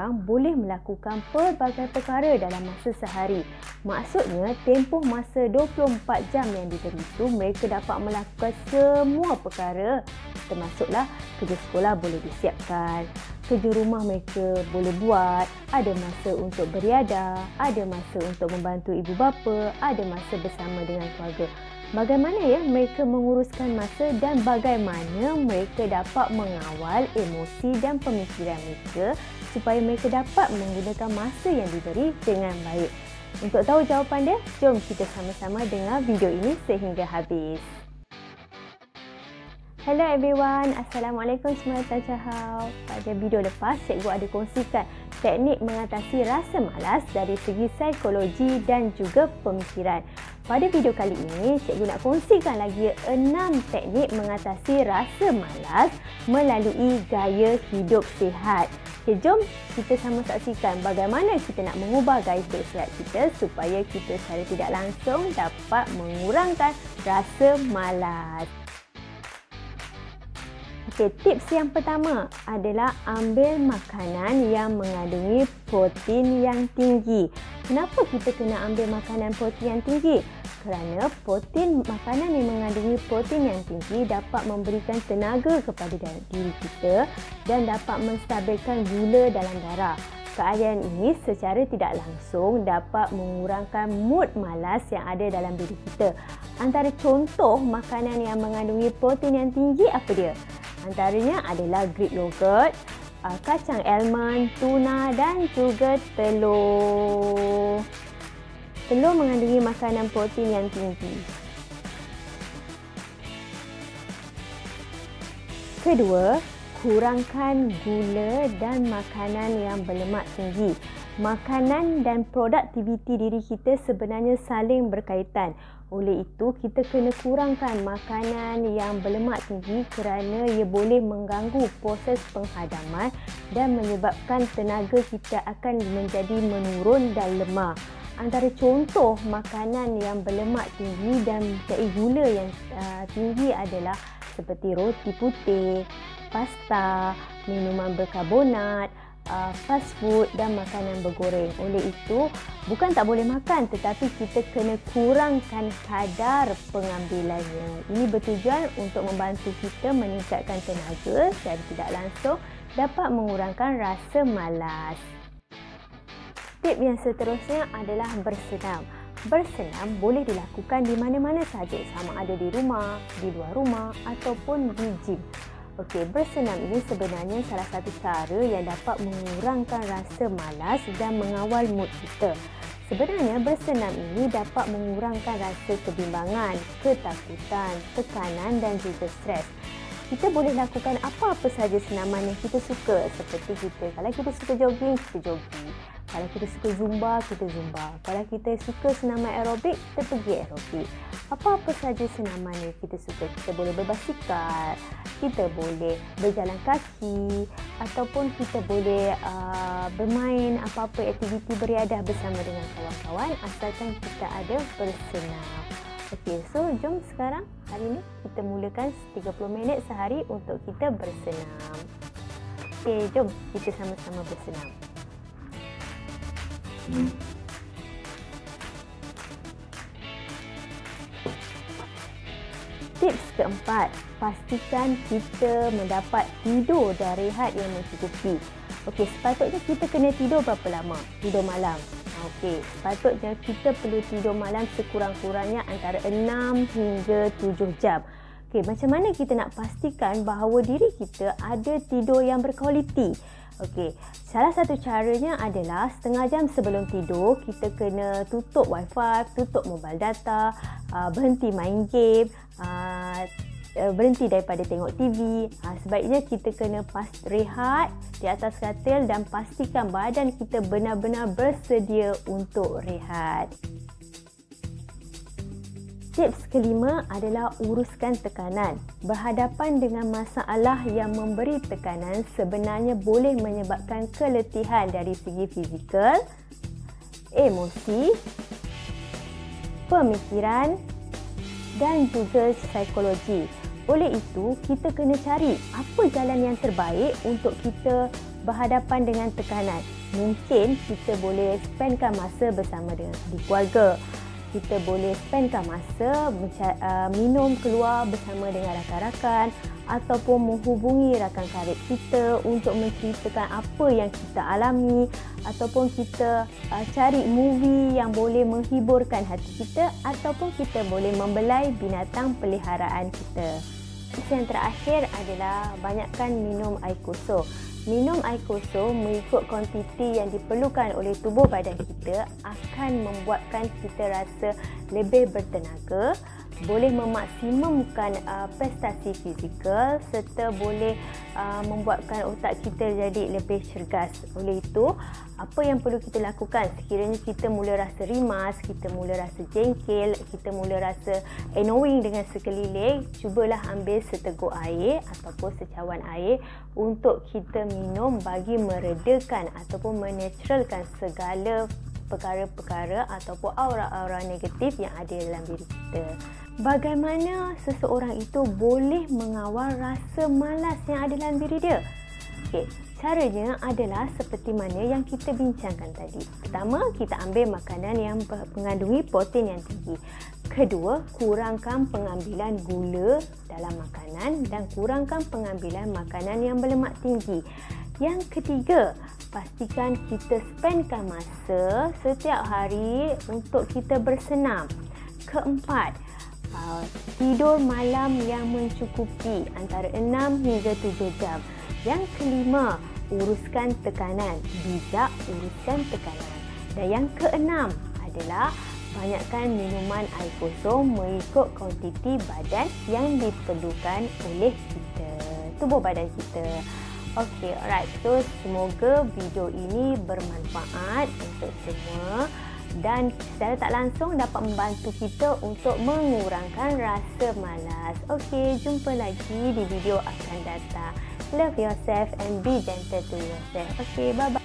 seseorang boleh melakukan pelbagai perkara dalam masa sehari. Maksudnya, tempoh masa 24 jam yang diberi itu, mereka dapat melakukan semua perkara. Termasuklah kerja sekolah boleh disiapkan, kerja rumah mereka boleh buat, ada masa untuk beriadah, ada masa untuk membantu ibu bapa, ada masa bersama dengan keluarga. Bagaimana mereka menguruskan masa dan bagaimana mereka dapat mengawal emosi dan pemikiran mereka supaya mereka dapat menggunakan masa yang diberi dengan baik. Untuk tahu jawapan dia, jom kita sama-sama dengar video ini sehingga habis. Hello everyone, Assalamualaikum warahmatullahi. Pada video lepas, cikgu ada kongsikan teknik mengatasi rasa malas dari segi psikologi dan juga pemikiran. Pada video kali ini, cikgu nak kongsikan lagi 6 teknik mengatasi rasa malas melalui gaya hidup sihat. Okay, jom kita sama saksikan bagaimana kita nak mengubah gaya hidup sihat kita supaya kita secara tidak langsung dapat mengurangkan rasa malas. Okay, tips yang pertama adalah ambil makanan yang mengandungi protein yang tinggi. Kenapa kita kena ambil makanan protein yang tinggi? Kerana makanan yang mengandungi protein yang tinggi dapat memberikan tenaga kepada diri kita dan dapat menstabilkan gula dalam darah. Keadaan ini secara tidak langsung dapat mengurangkan mood malas yang ada dalam diri kita. Antara contoh makanan yang mengandungi protein yang tinggi apa dia? Antaranya adalah Greek yogurt, kacang almond, tuna dan juga telur. Telur mengandungi makanan protein yang tinggi. Kedua, kurangkan gula dan makanan yang berlemak tinggi. Makanan dan produktiviti diri kita sebenarnya saling berkaitan. Oleh itu, kita kena kurangkan makanan yang berlemak tinggi kerana ia boleh mengganggu proses penghadaman dan menyebabkan tenaga kita akan menjadi menurun dan lemah. Antara contoh makanan yang berlemak tinggi dan mempunyai gula yang tinggi adalah seperti roti putih, pasta, minuman berkarbonat, fast food dan makanan bergoreng. Oleh itu, bukan tak boleh makan tetapi kita kena kurangkan kadar pengambilannya. Ini bertujuan untuk membantu kita meningkatkan tenaga secara tidak langsung dapat mengurangkan rasa malas. Tip yang seterusnya adalah bersenam. Bersenam boleh dilakukan di mana-mana sahaja, sama ada di rumah, di luar rumah ataupun di gym. Okey, bersenam ini sebenarnya salah satu cara yang dapat mengurangkan rasa malas dan mengawal mood kita. Sebenarnya bersenam ini dapat mengurangkan rasa kebimbangan, ketakutan, tekanan dan juga stres. Kita boleh lakukan apa-apa sahaja senaman yang kita suka. Seperti kalau kita suka jogging, kita jogging. Kalau kita suka zumba, kita zumba. Kalau kita suka senaman aerobik, kita pergi aerobik. Apa-apa sahaja senaman yang kita suka. Kita boleh berbasikal, kita boleh berjalan kaki ataupun kita boleh bermain apa-apa aktiviti beriadah bersama dengan kawan-kawan asalkan kita ada bersenam. Okey, so jom sekarang hari ini kita mulakan 30 minit sehari untuk kita bersenam. Okey, jom kita sama-sama bersenam. Tips keempat, pastikan kita mendapat tidur dan rehat yang mencukupi. Okey, sepatutnya kita kena tidur berapa lama? Tidur malam. Okey, sepatutnya kita perlu tidur malam sekurang-kurangnya antara 6 hingga 7 jam. Okey, macam mana kita nak pastikan bahawa diri kita ada tidur yang berkualiti? Okey, salah satu caranya adalah setengah jam sebelum tidur kita kena tutup wifi, tutup mobile data, berhenti main game, berhenti daripada tengok TV. Sebaiknya kita kena rehat di atas katil dan pastikan badan kita benar-benar bersedia untuk rehat. Tips kelima adalah uruskan tekanan. Berhadapan dengan masalah yang memberi tekanan sebenarnya boleh menyebabkan keletihan dari segi fizikal, emosi, pemikiran dan juga psikologi. Oleh itu, kita kena cari apa jalan yang terbaik untuk kita berhadapan dengan tekanan. Mungkin kita boleh spendkan masa bersama dengan ahli keluarga. Kita boleh spendkan masa minum keluar bersama dengan rakan-rakan ataupun menghubungi rakan karib kita untuk menceritakan apa yang kita alami, ataupun kita cari movie yang boleh menghiburkan hati kita, ataupun kita boleh membelai binatang peliharaan kita. Yang terakhir adalah banyakkan minum air kosong. Minum air kosong mengikut kuantiti yang diperlukan oleh tubuh badan kita akan membuatkan kita rasa lebih bertenaga, boleh memaksimumkan prestasi fizikal serta boleh membuatkan otak kita jadi lebih cergas. Oleh itu, apa yang perlu kita lakukan sekiranya kita mula rasa rimas, kita mula rasa jengkel, kita mula rasa annoying dengan sekeliling, cubalah ambil seteguk air ataupun secawan air untuk kita minum bagi meredakan ataupun menetralkan segala perkara-perkara ataupun aura-aura negatif yang ada dalam diri kita. Bagaimana seseorang itu boleh mengawal rasa malas yang ada dalam diri dia? Okey, caranya adalah seperti mana yang kita bincangkan tadi. Pertama, kita ambil makanan yang mengandungi protein yang tinggi. Kedua, kurangkan pengambilan gula dalam makanan dan kurangkan pengambilan makanan yang berlemak tinggi. Yang ketiga, pastikan kita spendkan masa setiap hari untuk kita bersenam. Keempat, tidur malam yang mencukupi antara 6 hingga 7 jam. Yang kelima, uruskan tekanan. Bijak uruskan tekanan. Dan yang keenam adalah banyakkan minuman air kosong mengikut kuantiti badan yang diperlukan oleh kita, tubuh badan kita. Okey, alright. So, semoga video ini bermanfaat untuk semua dan secara tak langsung dapat membantu kita untuk mengurangkan rasa malas. Okey, jumpa lagi di video akan datang. Love yourself and be gentle to yourself. Okey, bye-bye.